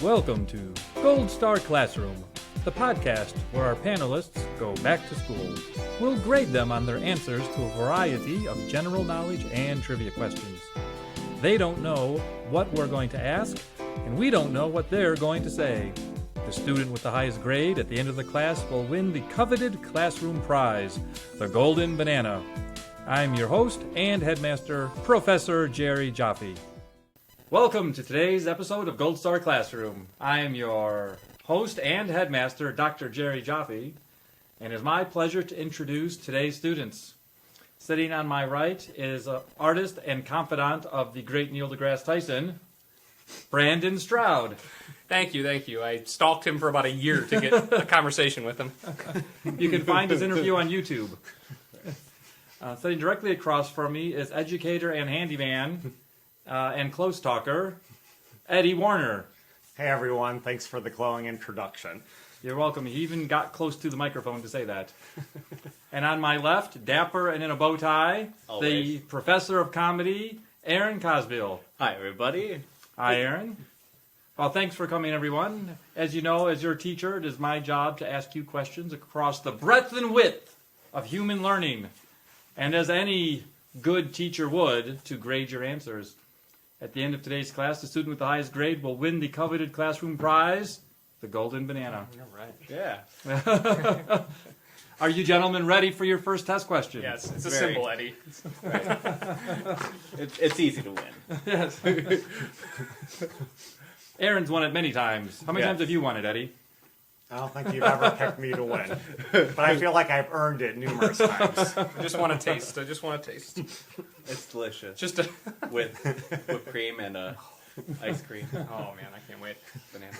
Welcome to Gold Star Classroom, the podcast where our panelists go back to school. We'll grade them on their answers to a variety of general knowledge and trivia questions. They don't know what we're going to ask, and we don't know what they're going to say. The student with the highest grade at the end of the class will win the coveted classroom prize, the Golden Banana. I'm your host and headmaster, Professor Jerry Jaffe. Welcome to today's episode of Gold Star Classroom. I am your host and headmaster, Dr. Jerry Jaffe, and it's my pleasure to introduce today's students. Sitting on my right is artist and confidant of the great Neil deGrasse Tyson, Brandon Stroud. Thank you. I stalked him for about a year to get a conversation with him. You can find his interview on YouTube. Sitting directly across from me is educator and handyman and close talker, Eddie Werner. Hey everyone, thanks for the glowing introduction. You're welcome. He even got close to the microphone to say that. And on my left, dapper and in a bow tie, the professor of comedy, Aaron Kozbial. Hi everybody. Hi Aaron. Well, thanks for coming everyone. As you know, as your teacher, it is my job to ask you questions across the breadth and width of human learning. And as any good teacher would, to grade your answers. At the end of today's class, the student with the highest grade will win the coveted classroom prize, the Golden Banana. All right. Yeah. Are you gentlemen ready for your first test question? Yes, it's a Very. symbol, Eddie. It's easy to win. Yes. Aaron's won it many times. How many Yeah. times have you won it, Eddie? I don't think you've ever picked me to win, but I feel like I've earned it numerous times. I just want to taste. It's delicious. Just a... with whipped cream and ice cream. Oh, man, I can't wait. Banana.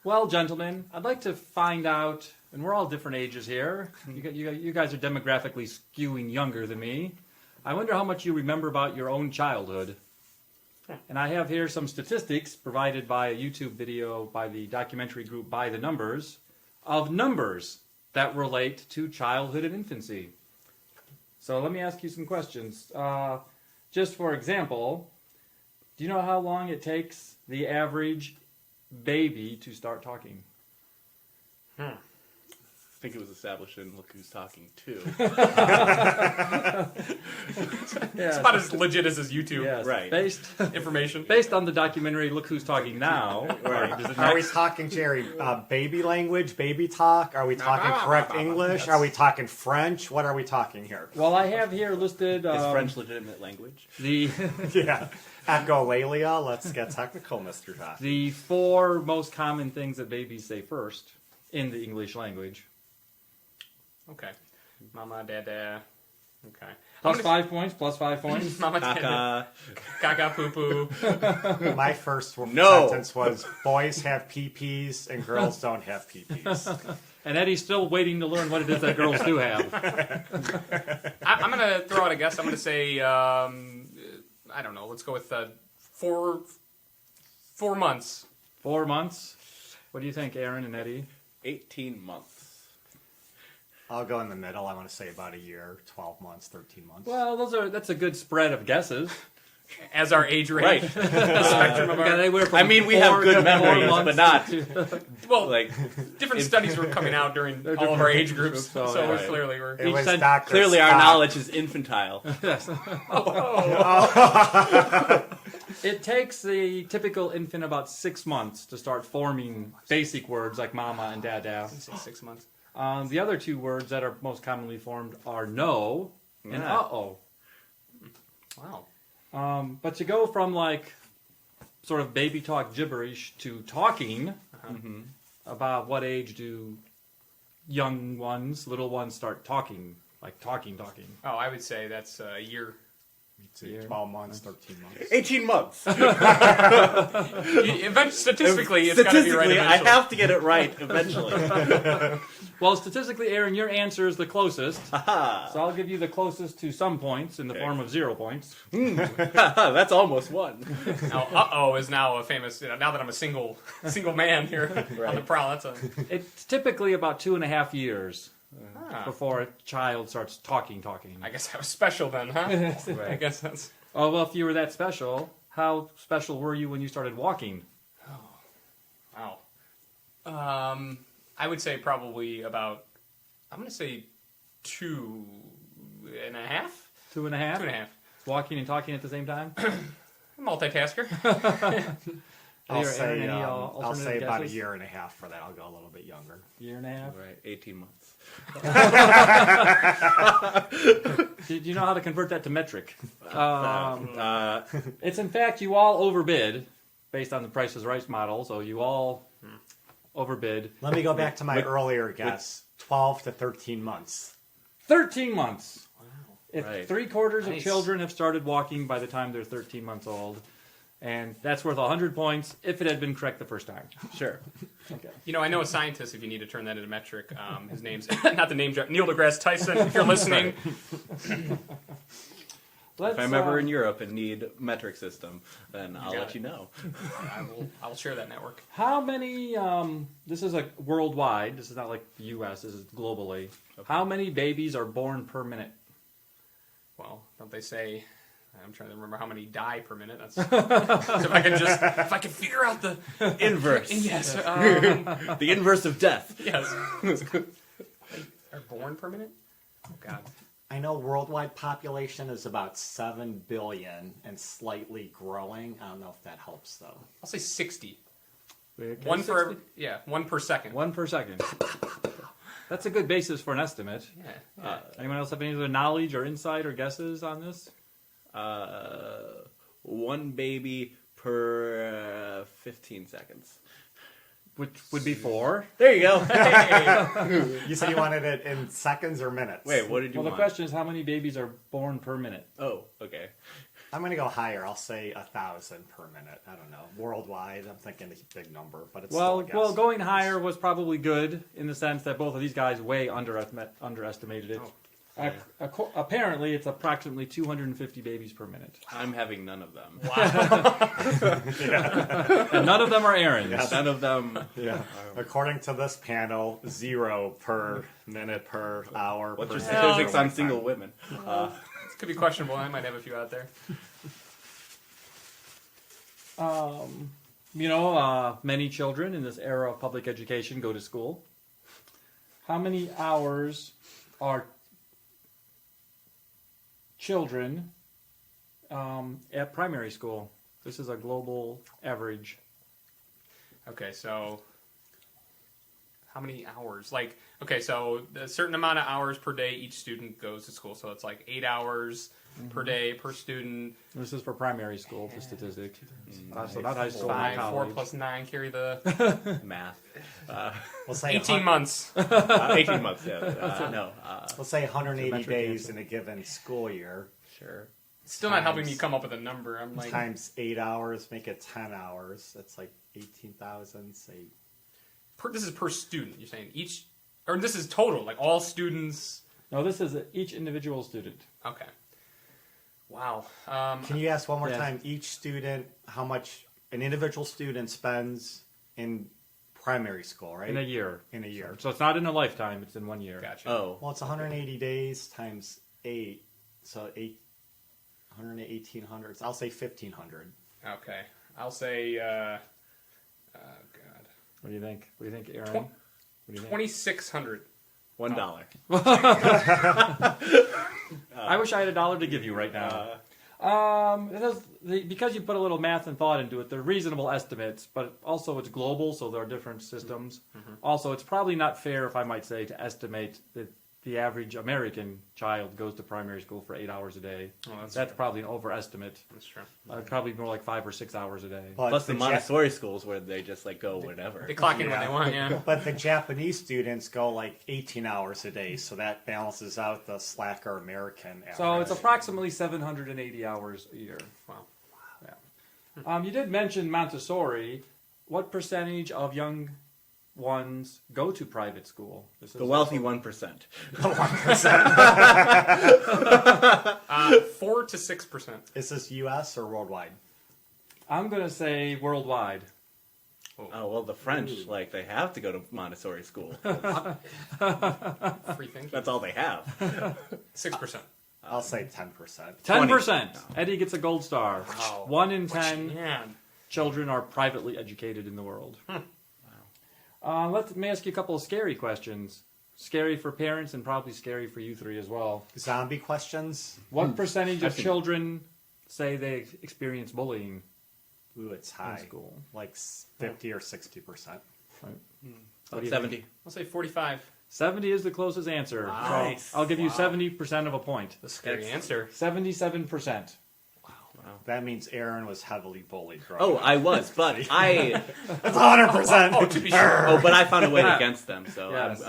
Well, gentlemen, I'd like to find out, and we're all different ages here. You guys are demographically skewing younger than me. I wonder how much you remember about your own childhood. And I have here some statistics provided by a YouTube video by the documentary group By the Numbers of numbers that relate to childhood and infancy. So let me ask you some questions. Just for example, do you know how long it takes the average baby to start talking? I think it was established in Look Who's Talking too. It's about as legit as his YouTube Yes. Right. information. Based on the documentary Look Who's Talking Now. Right. Are we talking, Jerry, baby language, baby talk? Are we talking correct English? Are we talking French? What are we talking here? Well, I have here listed Is French legitimate language? the Yeah. Echolalia, let's get technical, Mr. Josh. the four most common things that babies say first in the English language. Okay. Mama, dada. Okay. Plus 5 points, plus 5 points. Mama, dada. Caca, poo-poo. My first No. sentence was, boys have peepees and girls don't have peepees. And Eddie's still waiting to learn what it is that girls do have. I'm going to throw out a guess. I'm going to say, I don't know, let's go with 4 months. 4 months. What do you think, Aaron and Eddie? 18 months. I'll go in the middle. I want to say about a year, 12 months, 13 months. Well, that's a good spread of guesses. As our age range. Right. The spectrum of We've got our... anywhere from I mean, we have 4 good to 4 memories, months but not to- Well, like different studies were coming out during all of our age groups, so yeah. clearly we're... It was said Dr. clearly our Scott. knowledge is infantile. Yes. It takes the typical infant about 6 months to start forming basic words like mama and dada. 6 months. The other two words that are most commonly formed are no and Yeah. uh-oh. Wow. But to go from like sort of baby talk gibberish to talking, about what age do young ones, little ones start talking, like talking? Oh, I would say that's a year. 12 months, 13 months. 18 months. Statistically, it's got to be right Statistically, I eventually. have to get it right eventually. Well, statistically, Aaron, your answer is the closest. Haha. So I'll give you the closest to some points in the form of 0 points. That's almost one. Now, uh-oh is now a famous, now that I'm a single man here on the prowl, that's a... It's typically about 2.5 years Ah, before a child starts talking. I guess I was special then, huh? I guess that's... Oh, well, if you were that special, how special were you when you started walking? I would say probably about, I'm going to say 2.5. 2.5? 2.5. Walking and talking at the same time? Multitasker. I'll Aaron, say, any I'll alternative say about a guesses? year and a half for that. I'll go a little bit younger. Year and a half? Right, 18 months. Do you know how to convert that to metric? Uh, It's in fact, you all overbid based on the Price is Right model, so you all overbid. Let me go back to my earlier guess. 12 to 13 months. 13 months. If Right. 3/4 of Nice. children have started walking by the time they're 13 months old, and that's worth 100 points if it had been correct the first time. sure. Okay. You know, I know a scientist, if you need to turn that into metric. His name's, not the name drop, Neil deGrasse Tyson, if you're listening. Let's, If I'm ever in Europe and need metric system, then I'll got let it. you know. I will share that network. how many, this is like worldwide, this is not like the U.S., this is globally. How many babies are born per minute? Well, don't they say, I'm trying to remember how many die per minute. That's so if I can figure out the Inverse. yes, The inverse of death. yes, are born per minute. Oh God, I know worldwide population is about 7 billion and slightly growing. I don't know if that helps, though. I'll say 60. Okay, One for 60? one per second. One per second. That's a good basis for an estimate. Yeah. Anyone else have any other knowledge or insight or guesses on this? One baby per 15 seconds. Which would be 4. There you go. Hey, You said you wanted it in seconds or minutes? Wait, what did you Well, the want? question is how many babies are born per minute? Oh, okay. I'm going to go higher. I'll say 1,000 per minute. I don't know. Worldwide, I'm thinking a big number, but it's still a guess. Well, going higher was probably good in the sense that both of these guys way underestimated it. Apparently, it's approximately 250 babies per minute. I'm having none of them. And none of them are Aaron's. Yes. None of them. Yeah. According to this panel, 0 per minute per hour. What's per your second, statistics per on lifetime. single women? this could be questionable. I might have a few out there. Many children in this era of public education go to school. How many hours are children at primary school? This is a global average. Okay, so how many hours? Like, okay, so a certain amount of hours per day each student goes to school. So it's like 8 hours per day per student. This is for primary school, the statistic. So not high school, not 4 college. plus 9 carry the Math. We'll say 18 months. 18 months, yeah. No. We'll say 180 metric days answer. in a given school year. Sure. Still not helping me come up with a number. I'm like, Times 8 hours, make it 10 hours. That's like 18,000. Say this is per student. You're saying each, or this is total, like all students. No, this is each individual student. Okay. Wow. Can you ask one more Yes. time? Each student, how much an individual student spends in primary school, right? In a year. In a year. So it's not in a lifetime, it's in 1 year. Gotcha. Oh. Well, it's 180 days times 8, so 11800. I'll say 1,500. Okay. I'll say, oh God, What do you think? What do you think, Aaron? Tw- What do you think? 2,600. $1. I wish I had $1 to give you right now. Because you put a little math and thought into it, they're reasonable estimates, but also it's global, so there are different systems. Also, it's probably not fair, if I might say, to estimate that the average American child goes to primary school for 8 hours a day. Oh, that's That's true. probably an overestimate. That's true. Probably more like 5 or 6 hours a day. But Plus the the Montessori schools where they just like go whenever. They clock in when Yeah. they want, yeah. But the Japanese students go like 18 hours a day, so that balances out the slacker American average. So it's approximately 780 hours a year. Wow. Yeah. You did mention Montessori. What percentage of young ones go to private school? This is The wealthy 1%. 4 to 6%. Is this U.S. or worldwide? I'm going to say worldwide. Oh, well, the French, like, they have to go to Montessori school. Free thinking. That's all they have. 6%. I'll say 10%. 10%. Eddie gets a gold star. Wow. 1 in 10 Yeah. children are privately educated in the world. Let me ask you a couple of scary questions. Scary for parents and probably scary for you three as well. Zombie questions? What percentage of children say they experience bullying Ooh, it's in high. school? Like 50 or 60%. What do you 70. think? I'll say 45. 70 is the closest answer. Nice. So I'll give you 70% of a point. The scary answer. 77%. That means Aaron was heavily bullied. Oh, I was, but I. That's 100%. Oh, to be sure. Oh, but I found a way against them, so Yes.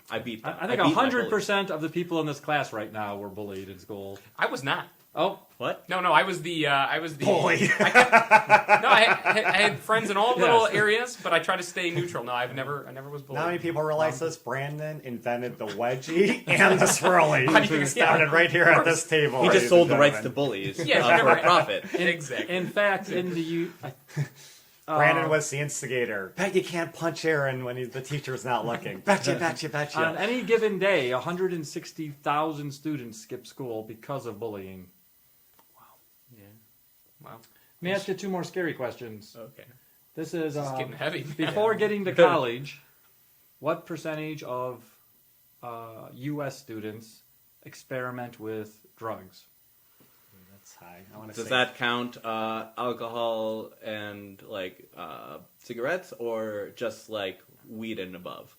I beat them. I think beat my bullies. 100% of the people in this class right now were bullied in school. I was not. Oh, What? No, I was the Bully. I had friends in all little areas, but I try to stay neutral. No, I never was bullied. Not many people realize this. Brandon invented the wedgie and the swirly. How do you- It started right here at this table. He ladies just sold and the rights to gentlemen. bullies Yeah, for never- a profit. Exactly. in fact, in the Brandon was the instigator. Bet you can't punch Aaron when the teacher's not looking. Betcha. on any given day, 160,000 students skip school because of bullying. Yeah. Wow. Let me ask you two more scary questions. Okay. This is It's getting heavy. before getting to college. What percentage of U.S. students experiment with drugs? That's high. I want to Does say that count alcohol and like cigarettes, or just like weed and above?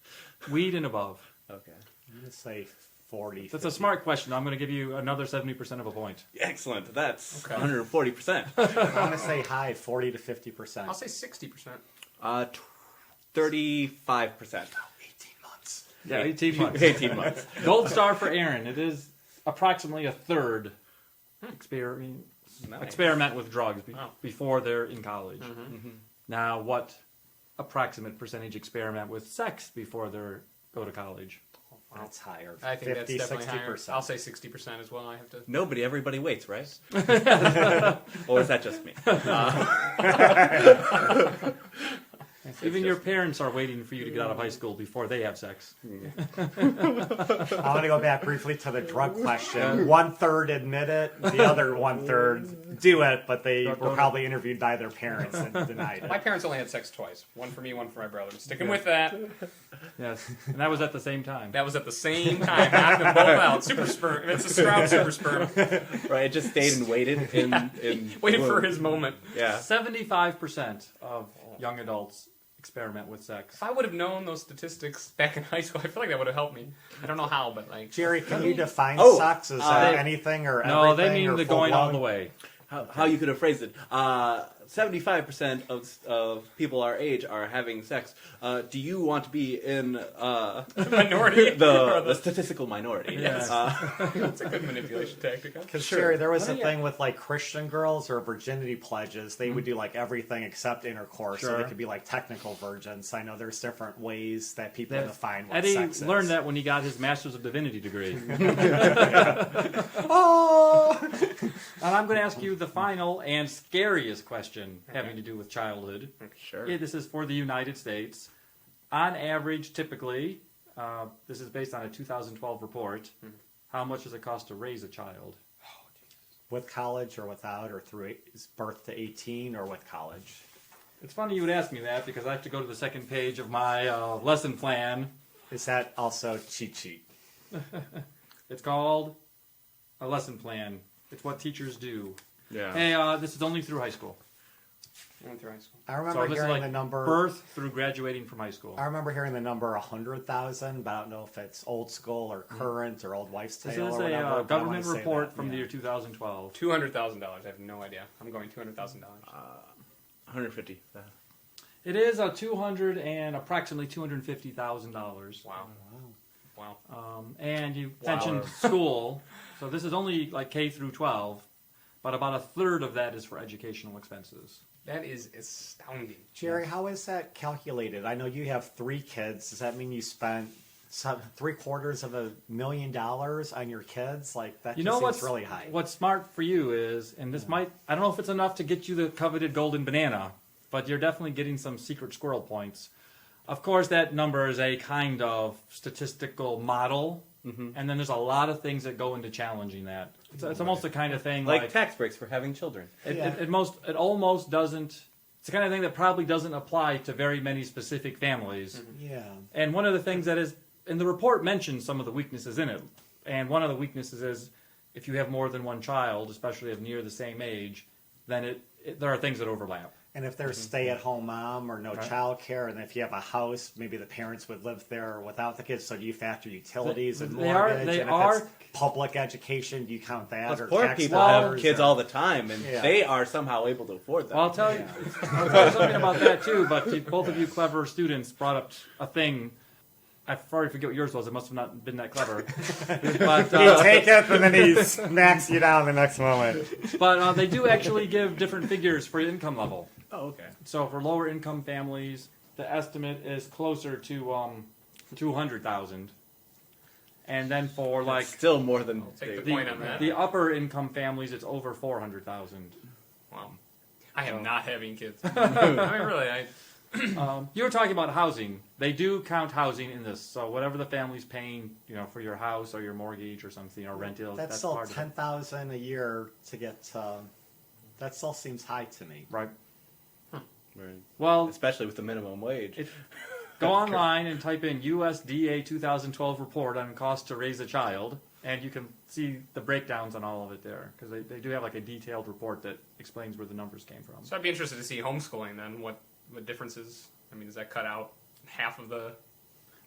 Weed and above. Okay. I'm going to say 40. That's a smart question. I'm going to give you another 70% of a point. Excellent. That's Okay. 140%. I'm going to say high, 40 to 50%. I'll say 60%. 35%. 18 months. Yeah, 18 months. 18 months. Gold star for Aaron. It is approximately a third Nice. experiment with drugs Wow. before they're in college. Mm-hmm. Now, what approximate percentage experiment with sex before they go to college? That's higher. I think 50, that's definitely higher. 60%. I'll say 60% as well. I have to. Nobody, everybody waits, right? Or is that just me? Even your parents are waiting for you to get out of high school before they have sex. I want to go back briefly to the drug question. 1/3 admit it, the other 1/3 do it, but they were probably interviewed by their parents and denied My it. parents only had sex twice. One for me, one for my brother. I'm sticking with that. Yes, and that was at the same time. That was at the same time. Knocked them both out. Super sperm. It's a Stroud super sperm. Right, it just stayed and waited in Waiting for his moment. Yeah. 75% of young adults experiment with sex. If I would have known those statistics back in high school, I feel like that would have helped me. I don't know how, but like. Jerry, can you define Oh, sex? Is that they- anything or No, everything? they mean or the going all full-blown? the way. How you could have phrased it. 75% of people our age are having sex. Do you want to be in Minority. the statistical minority? Yes. That's a good manipulation tactic. Huh? Because Jerry, there was What a do you- thing with like Christian girls or virginity pledges. They would do like everything except intercourse, so Sure. they could be like technical virgins. I know there's different ways that people That- define what Eddie sex is. learned that when he got his Master's of Divinity degree. Oh! And I'm going to ask you the final and scariest question having to do with childhood. Sure. This is for the United States. On average, typically, this is based on a 2012 report, how much does it cost to raise a child? With college or without, or through birth to 18 or with college? It's funny you would ask me that because I have to go to the second page of my lesson plan. Is that also cheat sheet? It's called a lesson plan. It's what teachers do. Yeah. Hey, this is only through high school. I went through high school. I So remember this is hearing like the number. birth through graduating from high school. I remember hearing the number 100,000, but I don't know if it's old school or current or old wives' This tale is or whatever. a but I government wanna say report that, from the yeah. year 2012. $200,000. I have no idea. I'm going $200,000. 150. It is a approximately $250,000. Wow. Wow. And you Wow. mentioned school, so this is only like K through 12, but about a third of that is for educational expenses. That is astounding. Jerry, how is that calculated? I know you have 3 kids. Does that mean you spent $750,000 on your kids? Like that You just know seems what's really high. What's smart for you is, and this might, I don't know if it's enough to get you the coveted golden banana, but you're definitely getting some secret squirrel points. Of course, that number is a kind of statistical model, and then there's a lot of things that go into challenging that. It's almost the kind of thing Like tax breaks for having children. it almost doesn't the kind of thing that probably doesn't apply to very many specific families. Yeah. And one of the things that is, and the report mentions some of the weaknesses in it, and one of the weaknesses is if you have more than one child, especially of near the same age, then there are things that overlap. And if there's stay-at-home mom or no child care, and if you have a house, maybe the parents would live there without the kids, so do you factor utilities and mortgage? They and are. if it's public education, do you count that? Plus, or poor tax people dollars, have kids or- all the time, and Yeah. they are somehow able to afford them. Well, I'll tell you something about that too, but both of you clever students brought up a thing. I already forget what yours was. It must have not been that clever. But, You take it, and then he smacks you down the next moment. but they do actually give different figures for income level. Oh, okay. So for lower income families, the estimate is closer to 200,000, and then for like Still more than I'll take they- the point on that. the upper income families, it's over 400,000. Wow. I am not having kids. I mean, really, You were talking about housing. They do count housing in this. So whatever the family's paying, for your house or your mortgage or something or rental, That's that's still part of it. $10,000 a year to get. That still seems high to me. Right. Right. Well, Especially with the minimum wage. go online and type in USDA 2012 report on cost to raise a child, and you can see the breakdowns on all of it there, because they do have like a detailed report that explains where the numbers came from. so I'd be interested to see homeschooling then. What differences? I mean, does that cut out half of the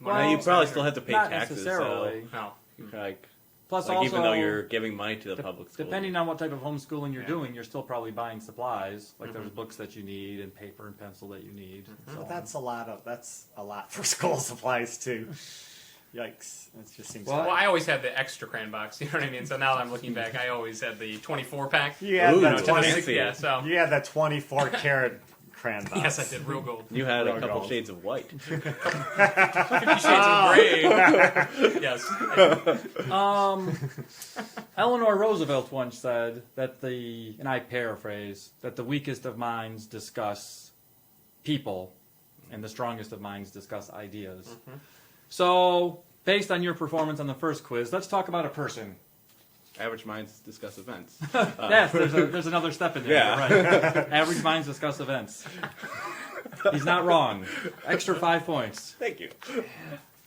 money? Well, you that's probably there? still have to pay Not taxes. necessarily. No. So, like Plus, like also, even though you're giving money to the public school. depending on what type of homeschooling you're Yeah. doing, you're still probably buying supplies. Like there's Mhm. books that you need and paper and pencil that you need. and so But on. that's a lot for school supplies too. Yikes! It just seems. Well, Well, I always had the extra crayon box. You know what I mean? So now that I'm looking back, I always had the 24 pack. you had Ooh, the that's 20. fancy. Yeah. So You had the 24 karat crayon box. yes, I did real gold. You had a Real couple gold. shades of white. 50 Shades of Grey. Yes. Eleanor Roosevelt once said that and I paraphrase, that the weakest of minds discuss people, and the strongest of minds discuss ideas. Mm-hmm. So, based on your performance on the first quiz, let's talk about a person. Average minds discuss events. Yes, there's another step in there. Yeah. You're right. Average minds discuss events. He's not wrong. Extra 5 points. Thank you.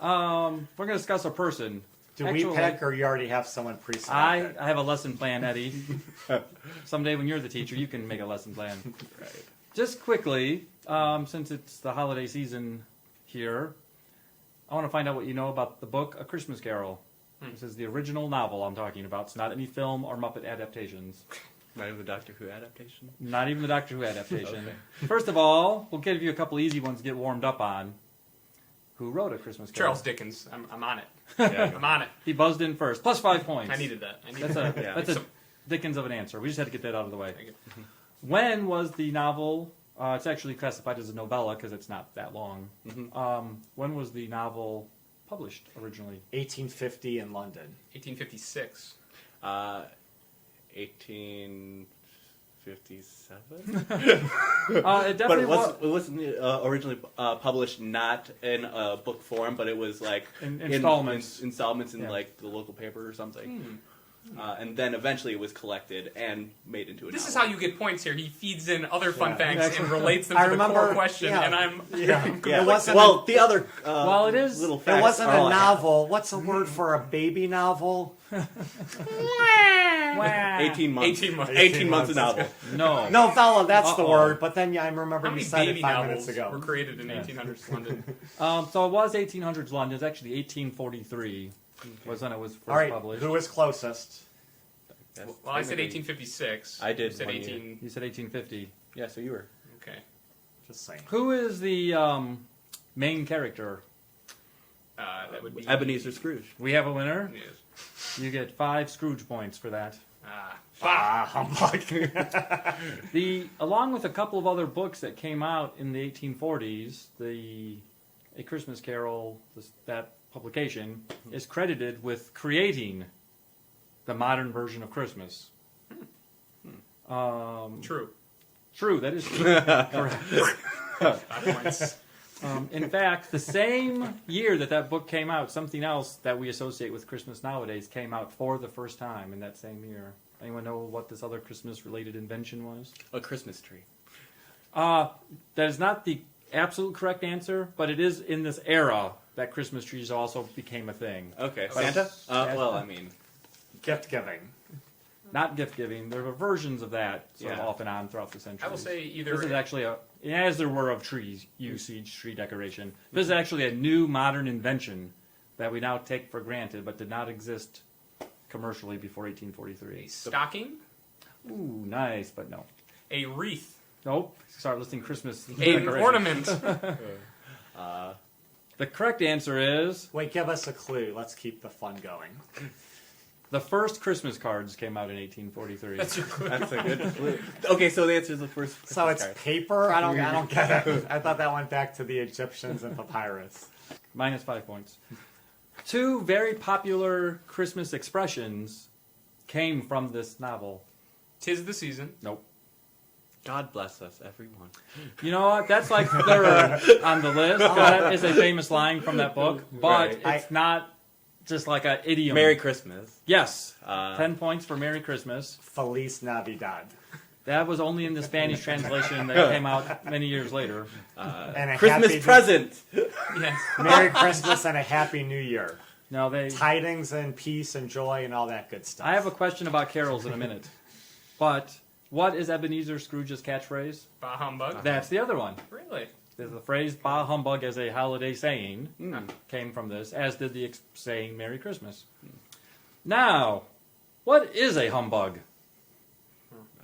We're going to discuss a person. Do Actually, we pick, or you already have someone pre-selected? I have a lesson plan, Eddie. Someday when you're the teacher, you can make a lesson plan. Right. Just quickly, since it's the holiday season here, I want to find out what you know about the book A Christmas Carol. This is the original novel I'm talking about. It's not any film or Muppet adaptations. Not even the Doctor Who adaptation. Not even the Doctor Who adaptation. Okay. First of all, we'll give you a couple easy ones to get warmed up on. Who wrote A Christmas Carol? Charles Dickens. I'm on it. Yeah. I'm on it. He buzzed in first. Plus 5 points. I needed that. That's a So- Dickens of an answer. We just had to get that out of the way. Thank you. When was the novel? It's actually classified as a novella because it's not that long. Mhm. When was the novel published originally? 1850 in London. 1856. 1857. It But definitely it wasn't originally published not in book form, but it was like In installments. installments in Yeah. like the local paper or something. And then eventually it was collected and made into a This is novel. how you get points here. He feeds in other fun Yeah. facts and relates them I to the core remember- question, yeah. and I'm Yeah. Yeah. It wasn't. Well, the other Well, it is- little It facts wasn't are a all I have. novel. What's a word for a baby novel? 18 months. 18 months. 18 months a novel. No. Novella, that's the Uh-oh. word. But then I remember How you many said baby it 5 novels minutes ago. were created in 1800s London? So it was 1800s London. It's actually 1843 was when it was first All right, published. who was closest? That's Well, I said technically- 1856. I did You said one year. 18. You said 1850. Yeah, so you were. Okay. Just saying. Who is the main character? That would be Ebenezer Scrooge. We have a winner. Yes. You get 5 Scrooge points for that. Humbug. Along with a couple of other books that came out in the 1840s, A Christmas Carol, that publication, is credited with creating the modern version of Christmas. True. True, that is true. Correct. 5 points. In fact, the same year that book came out, something else that we associate with Christmas nowadays came out for the first time in that same year. Anyone know what this other Christmas-related invention was? A Christmas tree. That is not the absolute correct answer, but it is in this era that Christmas trees also became a thing. Okay, Santa? Well, I mean... Gift giving. Not gift giving. There were versions of that sort of Yeah. off and on throughout the centuries. I will say either. This is actually as there were of trees usage, tree decoration. This is actually a new modern invention that we now take for granted, but did not exist commercially before a 1843. stocking, Ooh, nice, but no. a wreath, Nope. Start listing Christmas an decorations. ornament. The correct answer is Wait, give us a clue. Let's keep the fun going. the first Christmas cards came out in 1843. That's your clue. That's a good clue. Okay, so the answer is the first Christmas So it's card. paper? I don't get it. I thought that went back to the Egyptians and papyrus. Minus 5 points. Two very popular Christmas expressions came from this novel. 'Tis the season. Nope. God bless us, everyone. You know what? That's like third on the list. That is a famous line from that book, but Right. it's not just like an idiom. Merry Christmas. Yes. 10 10 points for Merry Christmas. Feliz Navidad. That was only in the Spanish translation that came out many years later. And a Christmas happy, present. Yes. Merry Christmas and a Happy New Year. No, they. Tidings and peace and joy and all that good stuff. I have a question about carols in a minute. But what is Ebenezer Scrooge's catchphrase? Bah humbug. That's the other one. Really? The phrase "bah humbug" as a holiday saying Mm. came from this, as did the saying "Merry Christmas." Now, what is a humbug?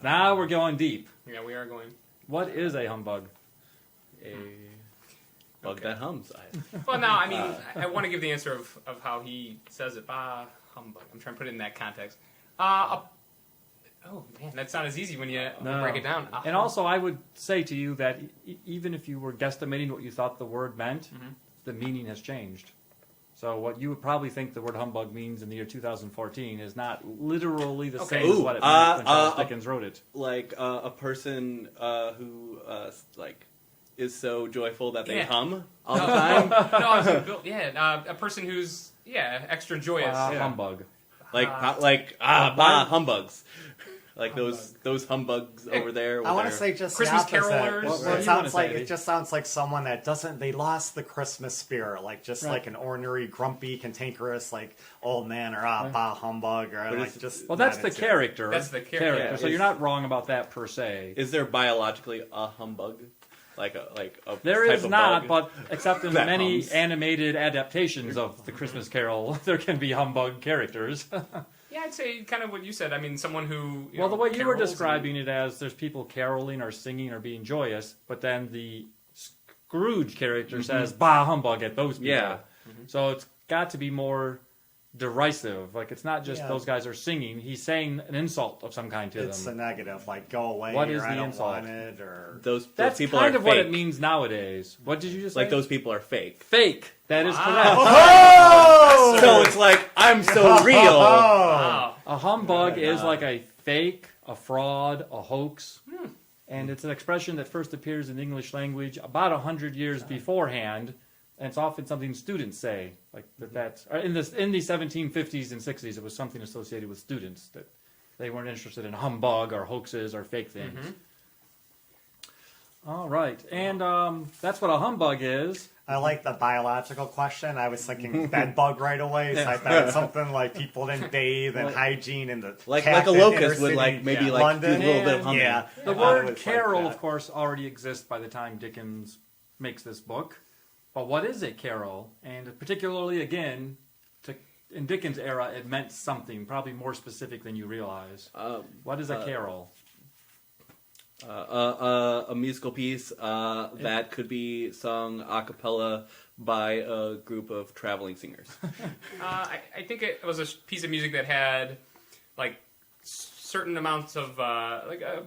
Now we're going deep. Yeah, we are going. What is a humbug? A bug Okay. that hums. Well, now, I mean, I want to give the answer of how he says it. Bah humbug. I'm trying to put it in that context. Oh, man, that's not as easy when you No. break it down. And also, I would say to you that even if you were guesstimating what you thought the word meant, Mhm. the meaning has changed. So what you would probably think the word humbug means in the year 2014 is not literally the Okay. same as Ooh, what it meant when Charles uh, Dickens wrote it. Like a person who like is so joyful that they Yeah. hum all the time. No, I was gonna build, a person who's, extra joyous. yeah. Humbug. Bah humbugs. Like those humbugs over there. I want to with say just Christmas the opposite. carolers. What do It you sounds wanna like say? it just sounds like someone that doesn't. They lost the Christmas spirit, like just Right. like an ornery, grumpy, cantankerous, like old man or Right. bah humbug or But like it's- just. Well, that's not the into it. character. That's the character. Yeah, So you're not wrong about that per se. Is there biologically a humbug? Like a There type is of not, bug? but except in That many hums. animated adaptations of the Christmas Carol, there can be humbug characters. Yeah, I'd say kind of what you said. I mean, someone who. Well, the way you were carols describing it as there's people caroling or singing or being joyous, but then the Scrooge character says "bah humbug" at those people. Yeah. So it's got to be more derisive. Like it's not just Yeah. those guys are singing; he's saying an insult of some kind to It's a them. negative, like go away What or is I the don't insult? want it or. Those That's people kind are of what fake. it means nowadays. What did you just say? Like those people are fake. Fake. That is Wow. correct. Oh! So it's like I'm so real. Wow. A humbug Yeah. is like a fake, a fraud, a hoax. And it's an expression that first appears in the English language about 100 years beforehand, and it's often something students say. Like that's in the 1750s and 60s, it was something associated with students that they weren't interested in humbug or hoaxes or fake things. All right, and that's what a humbug is. I like the biological question. I was thinking bed bug right away, so I thought it was something like people didn't bathe and hygiene in the Like packed a in locust inner would city, like maybe yeah, like London. do a little bit of And- humming. Yeah, The I word was like carol, that. of course, already exists by the time Dickens makes this book. But what is a carol? And particularly, again, in Dickens' era, it meant something probably more specific than you realize. What is a carol? A musical piece that could be sung a cappella by a group of traveling singers. I think it was a piece of music that had like certain amounts of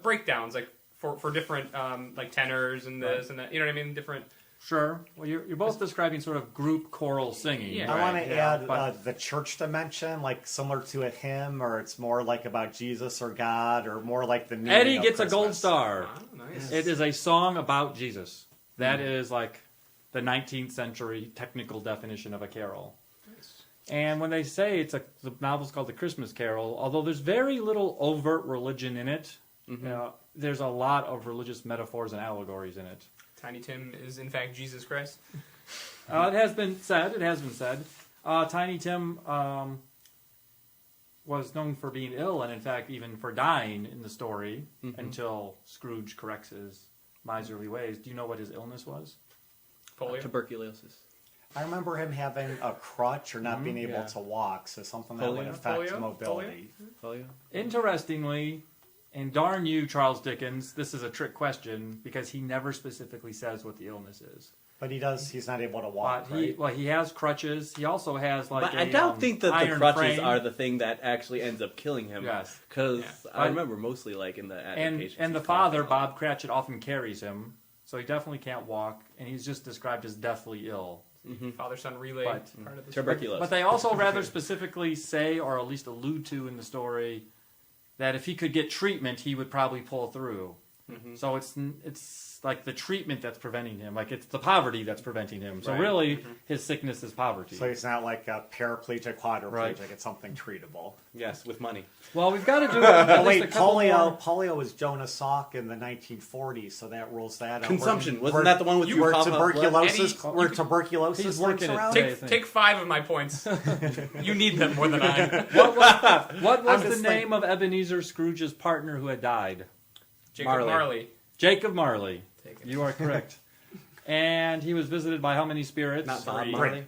breakdowns, like for different like tenors and this and that. You know what I mean? Different. Sure. Well, you're both describing sort of group choral singing. Yeah. I right? want to yeah, add but- the church dimension, like similar to a hymn, or it's more like about Jesus or God, or more like the meaning Eddie of gets a gold Christmas. star. Oh, nice. It is a song about Jesus. That is like the 19th century technical definition of a carol. Nice. And when they say the novel's called The Christmas Carol, although there's very little overt religion in it, there's a lot of religious metaphors and allegories in it. Tiny Tim is in fact Jesus Christ. It has been said. Tiny Tim was known for being ill, and in fact even for dying in the story, until Scrooge corrects his miserly ways. Do you know what his illness was? Polio. Tuberculosis. I remember him having a crutch or not being able to walk, so something that would affect mobility. Polio. Interestingly, and darn you, Charles Dickens, this is a trick question because he never specifically says what the illness is. But he's not able to walk, right? He has crutches. He also has But I don't think that the crutches frame. are the thing that actually ends up killing him. Yes. Because I remember mostly like in the adaptations. And the father, Bob Cratchit, often carries him, so he definitely can't walk, and he's just described as deathly ill. Father-son relay. But- Part of the Tuberculosis. But they also rather specifically say, or at least allude to in the story, that if he could get treatment, he would probably pull through. So it's like the treatment that's preventing him. Like it's the poverty that's preventing him. So really, his sickness is poverty. So he's not like a paraplegic, quadriplegic. Right. It's something treatable. Yes, with money. Well, we've got to do at least a Wait, couple more. polio was Jonas Salk in the 1940s, so that rules that out. Consumption. Wasn't that the one with where Eddie, tuberculosis He's things working it. around? Take 5 of my points. You need them more than I. What was I'm the just name of Ebenezer Scrooge's partner who had died? Jacob Marley. Jacob Marley. Take it. You are correct. And he was visited by how many spirits? Not Bob 3. Marley.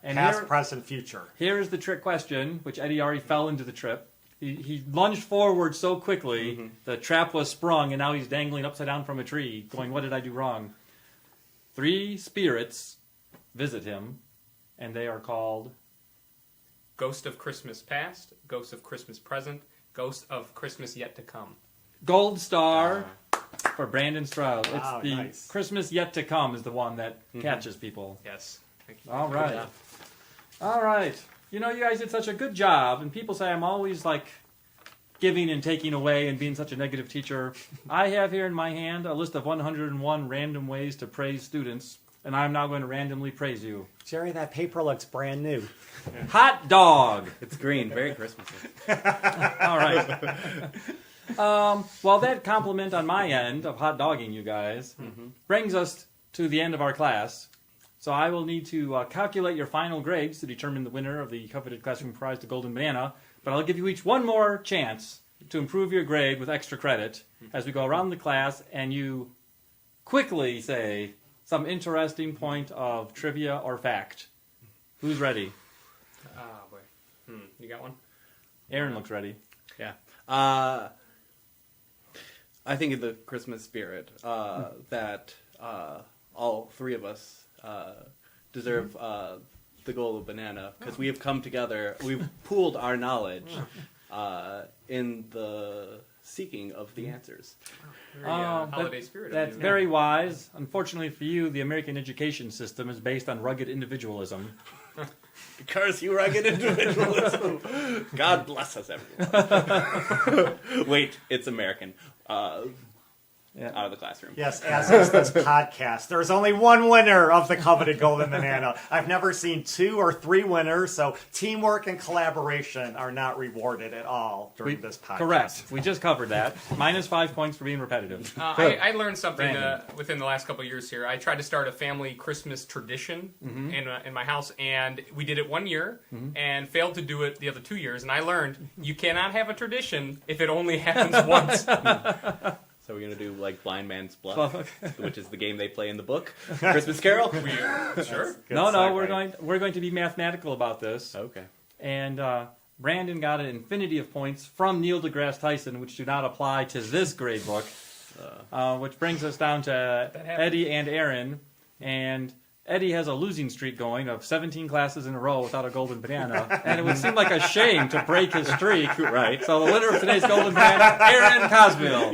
And Past, present, future. here's the trick question, which Eddie already fell into the trip. He lunged forward so quickly, the trap was sprung, and now he's dangling upside down from a tree, going, what did I do wrong? 3 spirits visit him, and they are called... Ghost of Christmas Past, Ghost of Christmas Present, Ghost of Christmas Yet to Come. Gold Star for Brandon Stroud. Wow, It's the nice. Christmas Yet to Come is the one that catches people. Yes. Thank you. All right. All right. You know, you guys did such a good job, and people say I'm always like giving and taking away and being such a negative teacher. I have here in my hand a list of 101 random ways to praise students, and I'm now going to randomly praise you. Jerry, that paper looks brand new. Hot dog. It's green. Very Christmassy. All right. Well, that compliment on my end of hot dogging you guys brings us to the end of our class. So I will need to calculate your final grades to determine the winner of the coveted classroom prize, the Golden Banana. But I'll give you each one more chance to improve your grade with extra credit as we go around the class and you quickly say some interesting point of trivia or fact. Who's ready? Ah, boy. You got one? Aaron looks ready. Yeah. I think in the Christmas spirit that all 3 of us deserve the golden banana because we have come together. We've pooled our knowledge in the seeking of the answers. Very holiday spirit. That's very wise. Unfortunately for you, the American education system is based on rugged individualism. Curse you, rugged individualism. God bless us, everyone. Wait, it's American. Out of the classroom. Yes, as is this podcast. There's only one winner of the coveted Golden Banana. I've never seen 2 or 3 winners, so teamwork and collaboration are not rewarded at all during this podcast. Correct. We just covered that. Minus 5 points for being repetitive. I learned something Brandon. within the last couple of years here. I tried to start a family Christmas tradition in my house, and we did it 1 year and failed to do it the other 2 years. And I learned you cannot have a tradition if it only happens once. So we're going to do like Blind Man's Bluff, which is the game they play in the book. Christmas Carol? Sure. No, segue. we're going to be mathematical about this. Okay. And Brandon got an infinity of points from Neil deGrasse Tyson, which do not apply to this grade book. Which brings us down to Eddie and Aaron. And Eddie has a losing streak going of 17 classes in a row without a golden banana. And it would seem like a shame to break his streak. Right. So the winner of today's golden banana, Aaron Kozbial.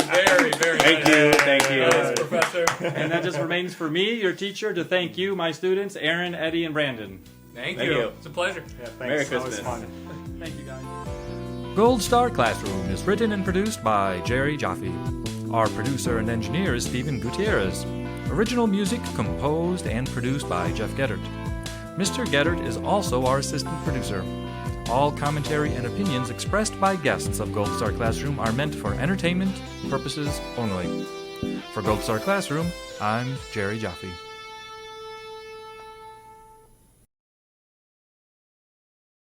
Very, very Thank you. nice, Professor. And that just remains for me, your teacher, to thank you, my students, Aaron, Eddie, and Brandon. Thank Thank you. you. It's a pleasure. Yeah, thanks. Merry That was Christmas. fun. Thank you, guys. Gold Star Classroom is written and produced by Jerry Jaffe. Our producer and engineer is Stephen Gutierrez. Original music composed and produced by Jeff Geddert. Mr. Geddert is also our assistant producer. All commentary and opinions expressed by guests of Gold Star Classroom are meant for entertainment purposes only. For Gold Star Classroom, I'm Jerry Jaffe.